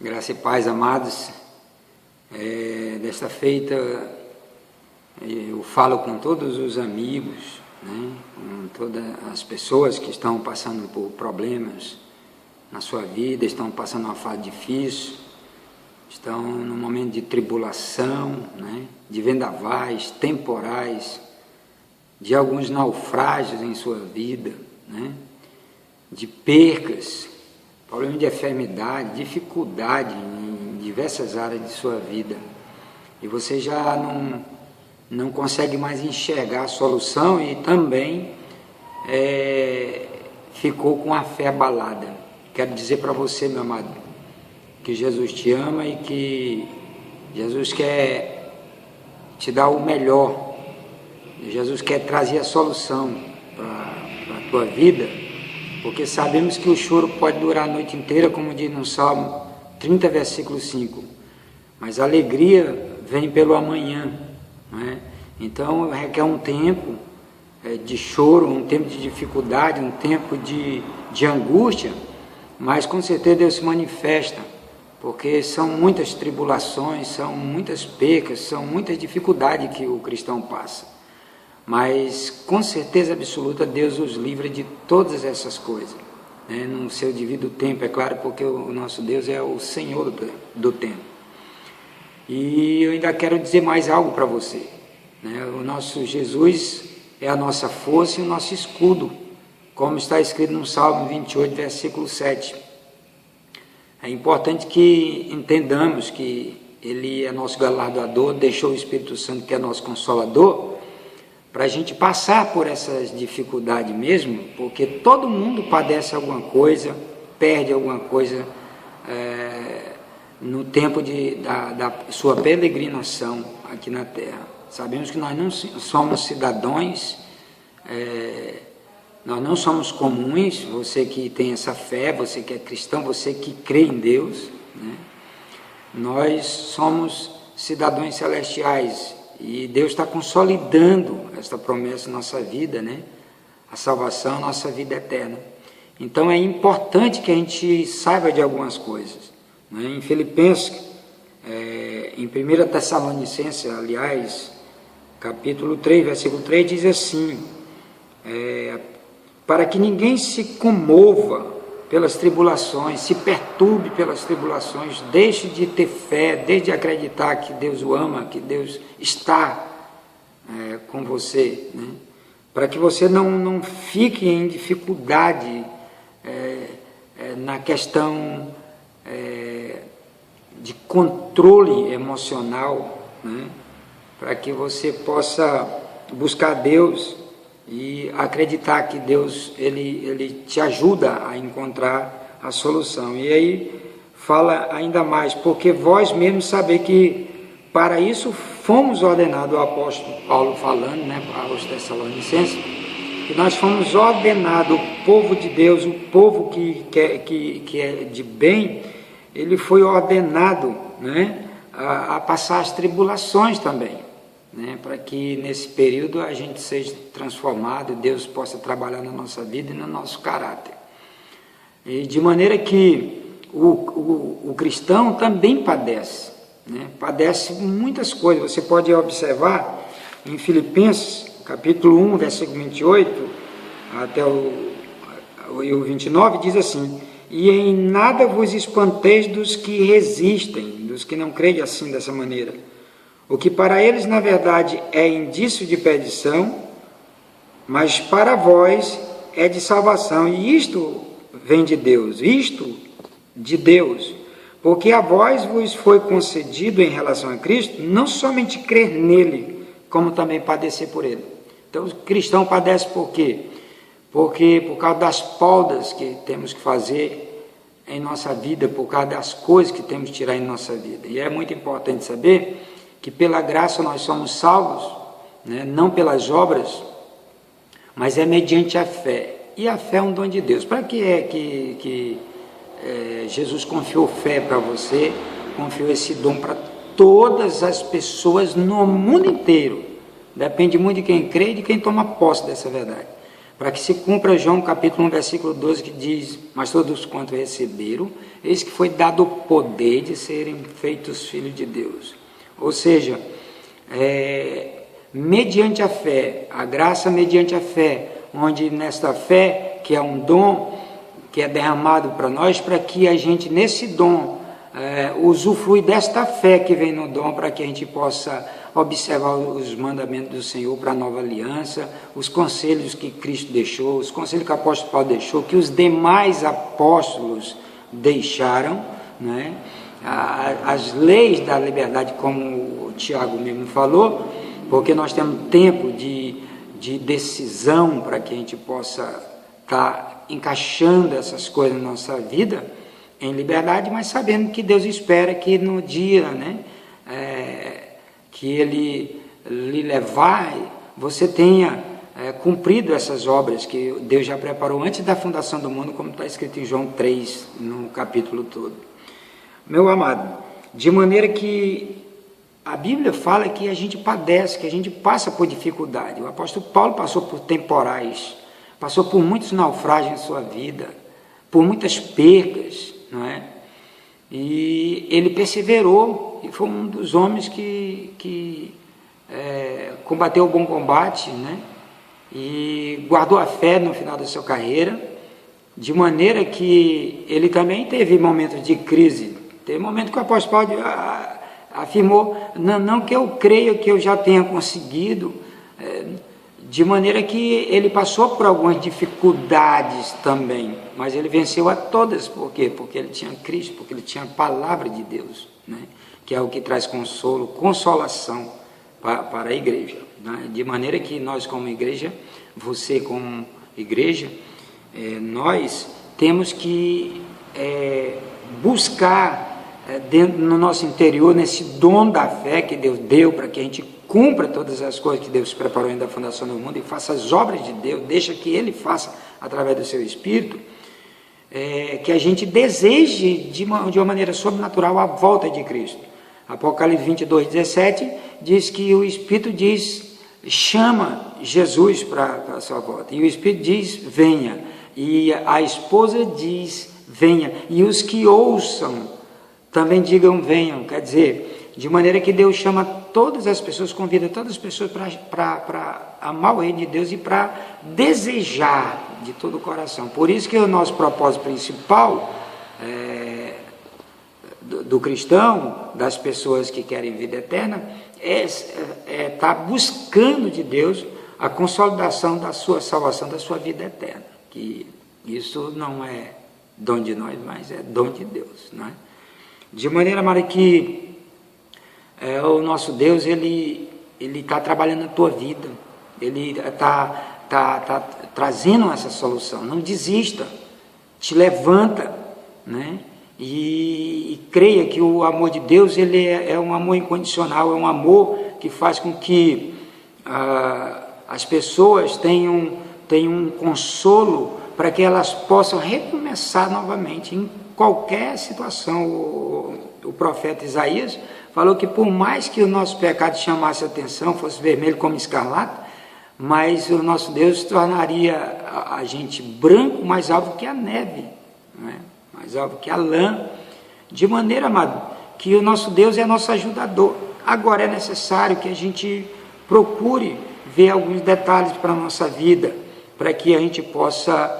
Graça e paz, amados. Desta feita, eu falo com todos os amigos, né, com todas as pessoas que estão passando por problemas na sua vida, estão passando uma fase difícil, estão num momento de tribulação, né, de vendavais temporais, de alguns naufrágios em sua vida, né, de percas, problema de enfermidade, dificuldade em diversas áreas de sua vida, e você já não consegue mais enxergar a solução e também ficou com a fé abalada. Quero dizer para você, meu amado, que Jesus te ama e que Jesus quer te dar o melhor. Jesus quer trazer a solução para a tua vida, porque sabemos que o choro pode durar a noite inteira, como diz no Salmo 30, versículo 5, mas a alegria vem pelo amanhã, não é? Então requer um tempo de choro, um tempo de dificuldade, um tempo de angústia, mas com certeza Deus se manifesta, porque são muitas tribulações, são muitas percas, são muitas dificuldades que o cristão passa, mas com certeza absoluta Deus os livra de todas essas coisas, né? No seu devido tempo, é claro, porque o nosso Deus é o Senhor do tempo. E eu ainda quero dizer mais algo para você, né? O nosso Jesus é a nossa força e o nosso escudo, como está escrito no Salmo 28, versículo 7. É importante que entendamos que Ele é nosso galardoador, deixou o Espírito Santo, que é nosso consolador, para a gente passar por essas dificuldades mesmo, porque todo mundo padece alguma coisa, perde alguma coisa no tempo da sua peregrinação aqui na terra. Sabemos que nós não somos cidadãos, nós não somos comuns. Você que tem essa fé, você que é cristão, você que crê em Deus, né? Nós somos cidadãos celestiais e Deus está consolidando essa promessa em nossa vida, né? A salvação, a nossa vida eterna. Então é importante que a gente saiba de algumas coisas, né? Em Filipenses, em 1 Tessalonicenses, aliás, capítulo 3, versículo 3, diz assim: para que ninguém se comova pelas tribulações, se perturbe pelas tribulações, deixe de ter fé, deixe de acreditar que Deus o ama, que Deus está com você, né? Para que você não fique em dificuldade na questão de controle emocional, né? Para que você possa buscar Deus e acreditar que Deus ele te ajuda a encontrar a solução. E aí fala ainda mais: porque vós mesmos sabeis que para isso fomos ordenados, o apóstolo Paulo falando, né, aos Tessalonicenses, que nós fomos ordenados, o povo de Deus, o povo que é de bem, ele foi ordenado, né, a passar as tribulações também, né, para que nesse período a gente seja transformado, Deus possa trabalhar na nossa vida e no nosso caráter. E de maneira que o cristão também padece, né, padece muitas coisas. Você pode observar em Filipenses, capítulo 1, versículo 28, até o 29, diz assim: e em nada vos espanteis dos que resistem, dos que não creem assim, dessa maneira, o que para eles, na verdade, é indício de perdição, mas para vós é de salvação. E isto vem de Deus, isto de Deus, porque a vós vos foi concedido em relação a Cristo, não somente crer nele, como também padecer por ele. Então, o cristão padece por quê? Porque por causa das podas que temos que fazer em nossa vida, por causa das coisas que temos que tirar em nossa vida. E é muito importante saber que pela graça nós somos salvos, né? Não pelas obras, mas é mediante a fé. E a fé é um dom de Deus. Para que é que Jesus confiou fé para você, confiou esse dom para todas as pessoas no mundo inteiro? Depende muito de quem crê e de quem toma posse dessa verdade. para que se cumpra João capítulo 1, versículo 12, que diz: mas todos quanto receberam, eis que foi dado o poder de serem feitos filhos de Deus. Ou seja, mediante a fé, a graça mediante a fé, onde nesta fé, que é um dom, que é derramado para nós, para que a gente, nesse dom, usufrui desta fé que vem no dom, para que a gente possa observar os mandamentos do Senhor para a nova aliança, os conselhos que Cristo deixou, os conselhos que o apóstolo Paulo deixou, que os demais apóstolos deixaram, né? As leis da liberdade, como o Tiago mesmo falou, porque nós temos tempo de decisão para que a gente possa estar encaixando essas coisas na nossa vida em liberdade, mas sabendo que Deus espera que no dia, né, que Ele lhe levar, você tenha cumprido essas obras que Deus já preparou antes da fundação do mundo, como está escrito em João 3, no capítulo todo. Meu amado, de maneira que a Bíblia fala que a gente padece, que a gente passa por dificuldade. O apóstolo Paulo passou por temporais, passou por muitos naufrágios em sua vida, por muitas percas, não é? E ele perseverou, e foi um dos homens que combateu o bom combate, né? E guardou a fé no final da sua carreira, de maneira que ele também teve momentos de crise. Teve momentos que o apóstolo Paulo afirmou: não que eu creio que eu já tenha conseguido, de maneira que ele passou por algumas dificuldades também, mas ele venceu a todas. Por quê? Porque ele tinha Cristo, porque ele tinha a palavra de Deus, né? Que é o que traz consolo, consolação para a igreja, né? De maneira que nós como igreja, você como igreja, nós temos que buscar dentro no nosso interior, nesse dom da fé que Deus deu, para que a gente cumpra todas as coisas que Deus preparou ainda da fundação do mundo e faça as obras de Deus, deixa que Ele faça através do seu Espírito, que a gente deseje de uma maneira sobrenatural a volta de Cristo. Apocalipse 22, 17 diz que o Espírito chama Jesus para a sua volta, e o Espírito diz: venha, e a esposa diz: venha, e os que ouçam também digam: venham. Quer dizer, de maneira que Deus chama todas as pessoas, convida todas as pessoas para amar o reino de Deus e para desejar de todo o coração. Por isso que o nosso propósito principal do cristão, das pessoas que querem vida eterna, estar buscando de Deus a consolidação da sua salvação, da sua vida eterna. Que isso não é dom de nós, mas é dom de Deus, não é? De maneira, Maria, que o nosso Deus, ele está trabalhando na tua vida, Ele está trazendo essa solução. Não desista, te levanta, né? E creia que o amor de Deus, ele é um amor incondicional, é um amor que faz com que as pessoas tenham um consolo para que elas possam recomeçar novamente em qualquer situação. O profeta Isaías falou que por mais que o nosso pecado chamasse atenção, fosse vermelho como escarlata, mas o nosso Deus tornaria a gente branco, mais alvo que a neve, né? Mais alvo que a lã, de maneira, amado, que o nosso Deus é nosso ajudador. Agora é necessário que a gente procure ver alguns detalhes para a nossa vida, para que a gente possa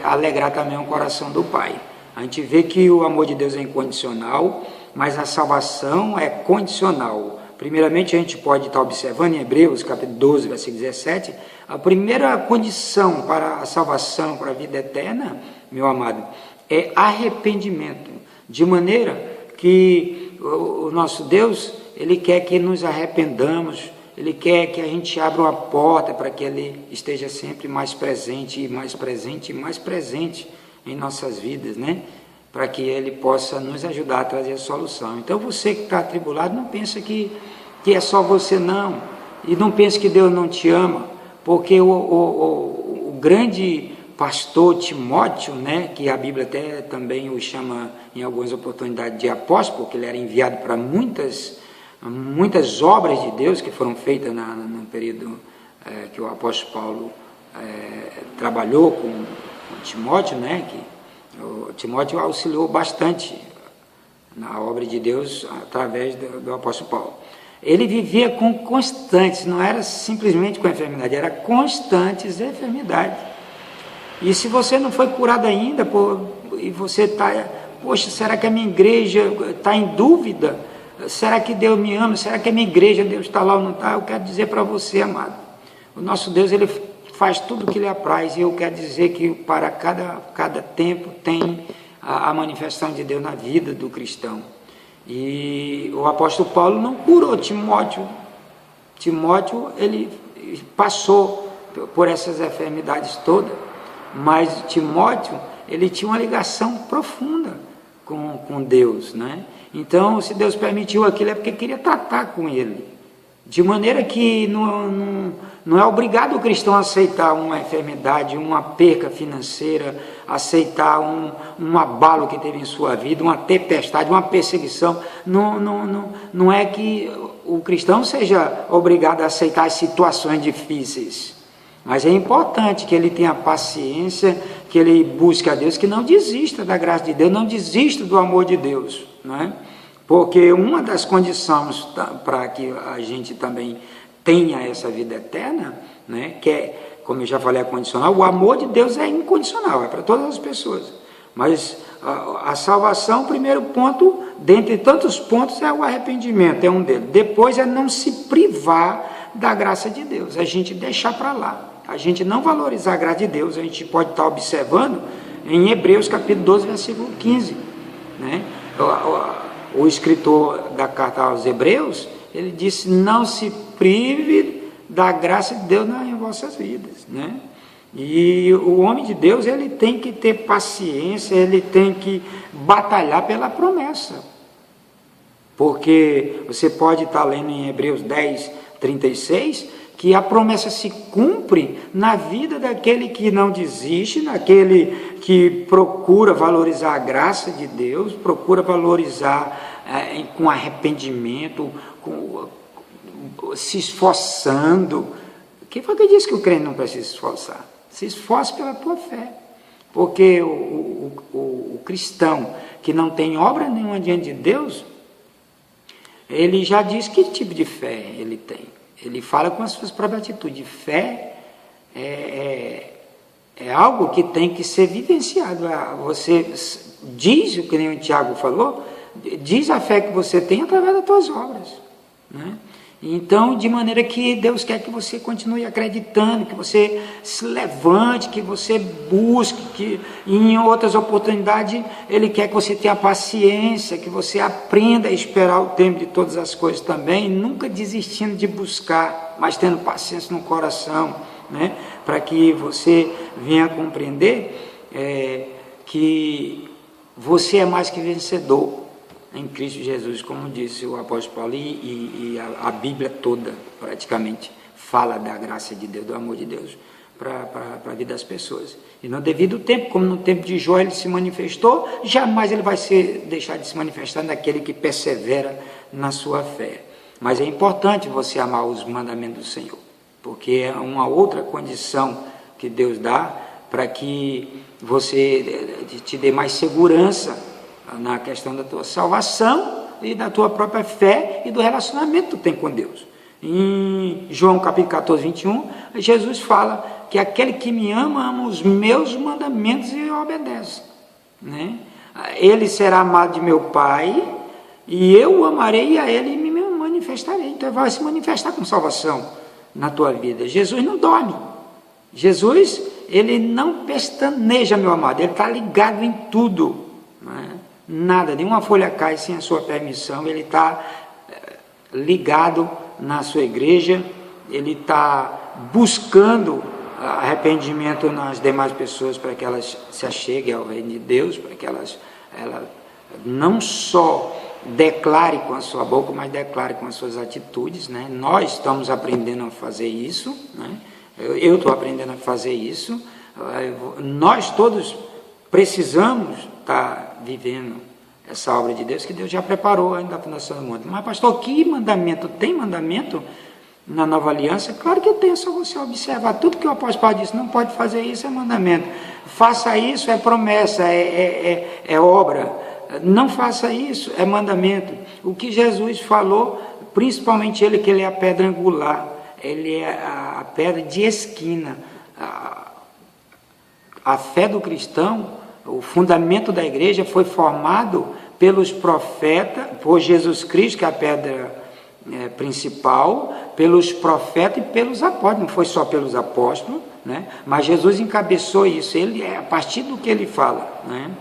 alegrar também o coração do Pai. A gente vê que o amor de Deus é incondicional, mas a salvação é condicional. Primeiramente, a gente pode estar observando em Hebreus, capítulo 12, versículo 17, a primeira condição para a salvação, para a vida eterna, meu amado, é arrependimento. De maneira que o nosso Deus, Ele quer que nos arrependamos, Ele quer que a gente abra uma porta para que Ele esteja sempre mais presente, e mais presente, e mais presente em nossas vidas, né? Para que Ele possa nos ajudar a trazer a solução. Então, você que está atribulado, não pensa que é só você, não. E não pense que Deus não te ama, porque o grande pastor Timóteo, né, que a Bíblia até também o chama em algumas oportunidades de apóstolo, porque ele era enviado para muitas obras de Deus que foram feitas no período que o apóstolo Paulo trabalhou com Timóteo, né, que o Timóteo auxiliou bastante na obra de Deus através do apóstolo Paulo. Ele vivia com constantes, não era simplesmente com enfermidade, era constantes enfermidades. E se você não foi curado ainda, e você está, poxa, será que a minha igreja está em dúvida? Será que Deus me ama? Será que a minha igreja, Deus está lá ou não está? Eu quero dizer para você, amado, o nosso Deus, ele faz tudo o que lhe apraz, e eu quero dizer que para cada tempo tem a manifestação de Deus na vida do cristão. E o apóstolo Paulo não curou Timóteo. Timóteo, ele passou por essas enfermidades todas, mas Timóteo, ele tinha uma ligação profunda com Deus, né? Então, se Deus permitiu aquilo, é porque queria tratar com ele, de maneira que não é obrigado o cristão a aceitar uma enfermidade, uma perca financeira, aceitar um abalo que teve em sua vida, uma tempestade, uma perseguição. Não é que o cristão seja obrigado a aceitar as situações difíceis, mas é importante que ele tenha paciência, que ele busque a Deus, que não desista da graça de Deus, não desista do amor de Deus, não é? Porque uma das condições para que a gente também tenha essa vida eterna, né, que é, como eu já falei, é condicional. O amor de Deus é incondicional, é para todas as pessoas. Mas a salvação, o primeiro ponto, dentre tantos pontos, é o arrependimento, é um deles. Depois é não se privar da graça de Deus, a gente deixar para lá. A gente não valorizar a graça de Deus, a gente pode estar observando em Hebreus capítulo 12, versículo 15, né? O escritor da carta aos Hebreus, ele disse, não se prive da graça de Deus em vossas vidas, né? E o homem de Deus, ele tem que ter paciência, ele tem que batalhar pela promessa, porque você pode estar lendo em Hebreus 10, 36, que a promessa se cumpre na vida daquele que não desiste, naquele que procura valorizar a graça de Deus, procura valorizar com arrependimento, se esforçando. Quem foi que disse que o crente não precisa se esforçar? Se esforce pela tua fé, porque o cristão que não tem obra nenhuma diante de Deus, ele já diz que tipo de fé ele tem. Ele fala com as suas próprias atitudes. Fé é algo que tem que ser vivenciado. Você diz, o que nem o Tiago falou, diz a fé que você tem através das tuas obras, né? Então, de maneira que Deus quer que você continue acreditando, que você se levante, que você busque, que em outras oportunidades Ele quer que você tenha paciência, que você aprenda a esperar o tempo de todas as coisas também, nunca desistindo de buscar, mas tendo paciência no coração, né? Para que você venha a compreender que você é mais que vencedor em Cristo Jesus, como disse o apóstolo Paulo, e a Bíblia toda praticamente fala da graça de Deus, do amor de Deus para a vida das pessoas. E no devido tempo, como no tempo de Jó ele se manifestou, jamais ele vai deixar de se manifestar naquele que persevera na sua fé. Mas é importante você amar os mandamentos do Senhor, porque é uma outra condição que Deus dá para que você te dê mais segurança na questão da tua salvação e da tua própria fé e do relacionamento que tu tem com Deus. Em João capítulo 14, 21, Jesus fala que aquele que me ama os meus mandamentos e obedece, né? Ele será amado de meu Pai e eu o amarei e a ele me manifestarei. Então vai se manifestar com salvação na tua vida. Jesus não dorme. Jesus, ele não pestaneja, meu amado, ele está ligado em tudo, né? Nada, nenhuma folha cai sem a sua permissão. Ele está ligado na sua igreja, ele está buscando arrependimento nas demais pessoas para que elas se acheguem ao reino de Deus, para que ela não só declare com a sua boca, mas declare com as suas atitudes, né? Nós estamos aprendendo a fazer isso, né? Eu estou aprendendo a fazer isso. Nós todos precisamos estar vivendo essa obra de Deus que Deus já preparou ainda da fundação do mundo. Mas pastor, que mandamento? Tem mandamento na nova aliança? Claro que tem, é só você observar. Tudo que o apóstolo Paulo disse, não pode fazer isso, é mandamento. Faça isso, é promessa, é obra. Não faça isso, é mandamento. O que Jesus falou, principalmente ele, que ele é a pedra angular, ele é a pedra de esquina. A fé do cristão, o fundamento da igreja foi formado pelos profetas, por Jesus Cristo, que é a pedra principal, pelos profetas e pelos apóstolos. Não foi só pelos apóstolos, né? Mas Jesus encabeçou isso, ele é a partir do que ele fala, né?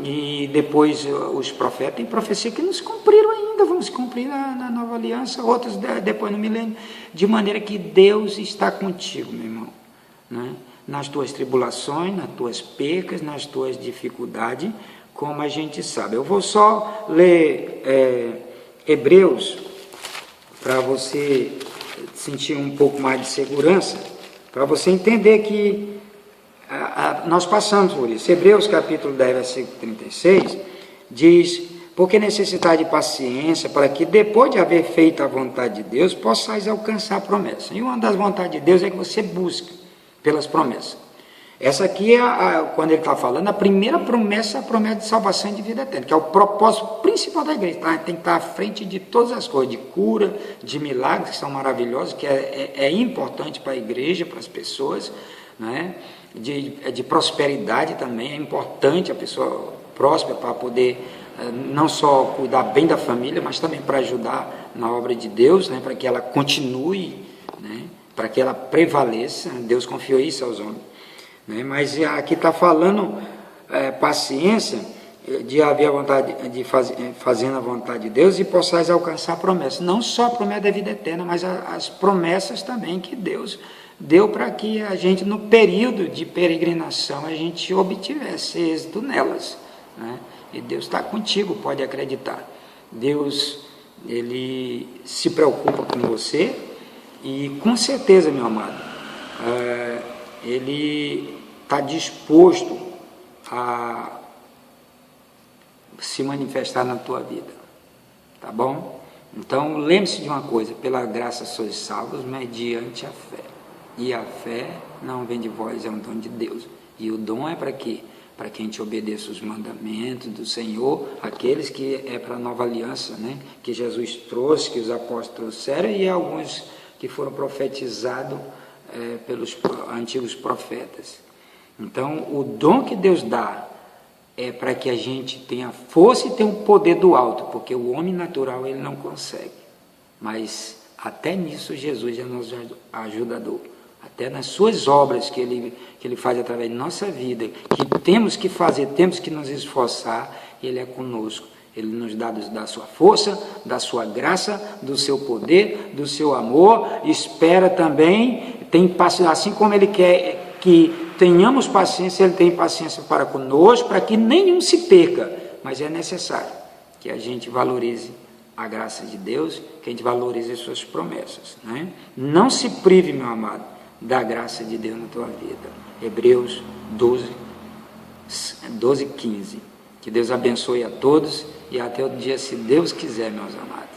E depois os profetas têm profecia que não se cumpriram ainda, vão se cumprir na nova aliança, outros depois no milênio, de maneira que Deus está contigo, meu irmão, né? Nas tuas tribulações, nas tuas percas, nas tuas dificuldades, como a gente sabe. Eu vou só ler Hebreus, para você sentir um pouco mais de segurança, para você entender que nós passamos por isso. Hebreus capítulo 10, versículo 36, diz: porque necessitar de paciência, para que depois de haver feito a vontade de Deus, possais alcançar a promessa. E uma das vontades de Deus é que você busque pelas promessas. Essa aqui quando ele está falando, a primeira promessa é a promessa de salvação e de vida eterna, que é o propósito principal da igreja, tá? Tem que estar à frente de todas as coisas, de cura, de milagres, que são maravilhosos, que é importante para a igreja, para as pessoas, né? De prosperidade também, é importante a pessoa próspera para poder não só cuidar bem da família, mas também para ajudar na obra de Deus, né? Para que ela continue, né? Para que ela prevaleça. Deus confiou isso aos homens. Mas aqui está falando paciência, de haver a vontade de fazendo a vontade de Deus, e possais alcançar a promessa, não só a promessa da vida eterna, mas as promessas também que Deus deu para que a gente, no período de peregrinação, a gente obtivesse êxito nelas, né? E Deus está contigo, pode acreditar. Deus, ele se preocupa com você, e com certeza, meu amado, ele está disposto a se manifestar na tua vida, tá bom? Então, lembre-se de uma coisa: pela graça sois salvos mediante a fé, e a fé não vem de vós, é um dom de Deus. E o dom é para quê? Para que a gente obedeça os mandamentos do Senhor, aqueles que é para a nova aliança, né? Que Jesus trouxe, que os apóstolos trouxeram, e alguns que foram profetizados pelos antigos profetas. Então, o dom que Deus dá é para que a gente tenha força e tenha o poder do alto, porque o homem natural ele não consegue. Mas até nisso Jesus é nosso ajudador. Até nas suas obras que ele faz através de nossa vida, que temos que fazer, temos que nos esforçar, ele é conosco. Ele nos dá da sua força, da sua graça, do seu poder, do seu amor. Espera também, tem paciência, assim como ele quer que tenhamos paciência, ele tem paciência para conosco, para que nenhum se perca. Mas é necessário que a gente valorize a graça de Deus, que a gente valorize as suas promessas, né? Não se prive, meu amado, da graça de Deus na tua vida. Hebreus 12, 15. Que Deus abençoe a todos e até o dia, se Deus quiser, meus amados.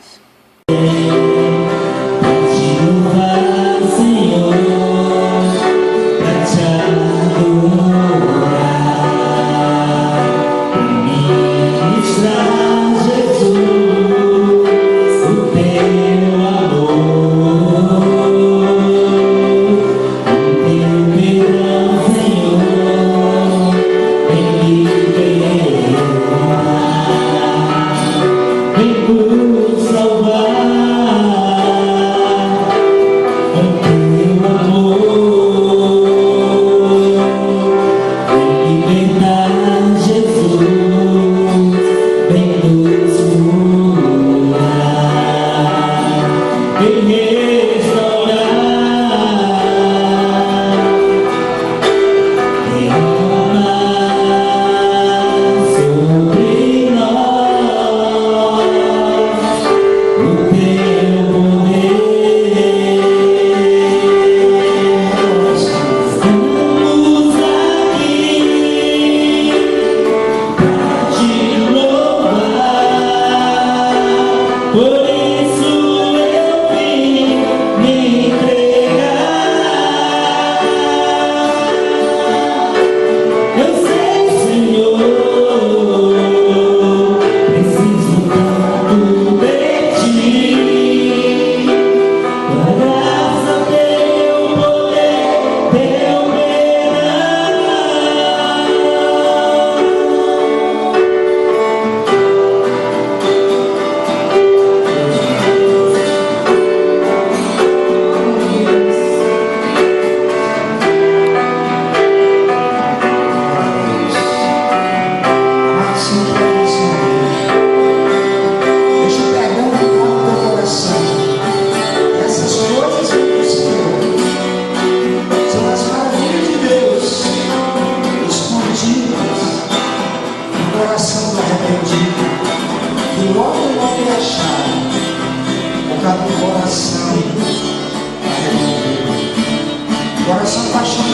cada coração a resolver. Coração apaixonado